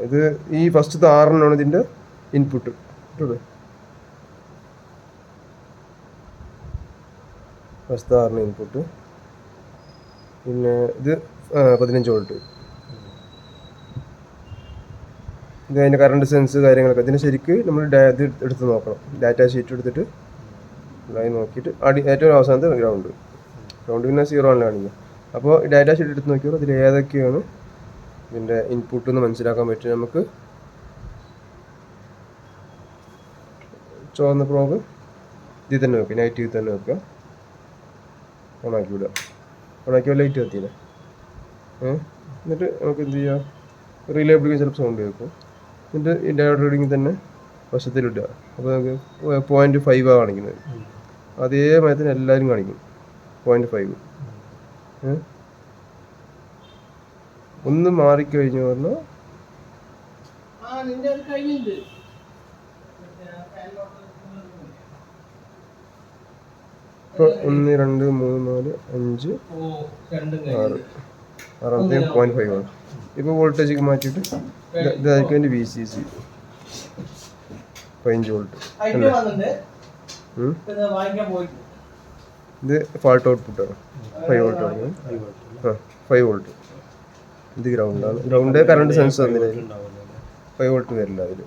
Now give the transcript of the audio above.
ഇത് ഈ ഫസ്റ്റത്തെ 6 ഇതിൻ്റെ ഇൻപുട്ട്. First 6 input. പിന്നെ ഇത് 15 വോൾട്ട്. ഇത് അതിൻ്റെ കറണ്ട് സെൻസ് കാര്യങ്ങളൊക്കെ. ഇതിന് ശരിക്ക് നമ്മൾ ഇത് എടുത്ത് നോക്കണം. ഡാറ്റ ഷീറ്റ് എടുത്തിട്ട് ഇതായി നോക്കിയിട്ട് ഏറ്റവും അവസാനത്തെ ഗ്രൗണ്ട് പിന്നെ 0 ആണ് കാണിക്കുക. അപ്പോൾ ഡാറ്റ ഷീറ്റ് എടുത്ത് നോക്കിയാൽ അതിൽ ഏതൊക്കെയാണ് ഇതിൻ്റെ ഇൻപുട്ട് എന്ന് മനസ്സിലാക്കാൻ പറ്റും നമുക്ക്. ചുവന്ന പ്രോബ് ഇതിൽ തന്നെ വെക്കുക, നെഗറ്റീവിൽ തന്നെ വെക്കുക. ഓണാക്കി വിടുക. ഓണാക്കിയാൽ ലൈറ്റ് കത്തിയില്ലേ. എന്നിട്ട് നമുക്ക് എന്ത് ചെയ്യാം, റിലേ പിടിക്കാൻ ചിലപ്പോൾ സൗണ്ട് കേൾക്കും. എന്നിട്ട് ഈ ഡയോഡ് റീഡിങ്ങിൽ തന്നെ വശത്തിലിടുക. അപ്പോൾ നമുക്ക് 0.5 കാണിക്കുന്നത്. അതേ മയത്തിന് എല്ലാവരും കാണിക്കും 0.5. ഒന്ന് മാറിക്കഴിഞ്ഞു പറഞ്ഞാൽ ഇപ്പോൾ 1 2 3 4 5 6 6 0.5 ആണ്. ഇപ്പോൾ വോൾട്ടേജ് മാറ്റിയിട്ട് ഇതായിരിക്കും എൻ്റെ VCC 15 വോൾട്ട് അല്ലേ. ഇത് ഫാൾട്ട് ഔട്ട്പുട്ടാണ് 5 വോൾട്ട് ആണ്. 5 വോൾട്ട്. ഇത് ഗ്രൗണ്ടാണ്. ഗ്രൗണ്ട് കറണ്ട് സെൻസ് തന്നില്ല, 5 വോൾട്ട് വരില്ല അതിൽ.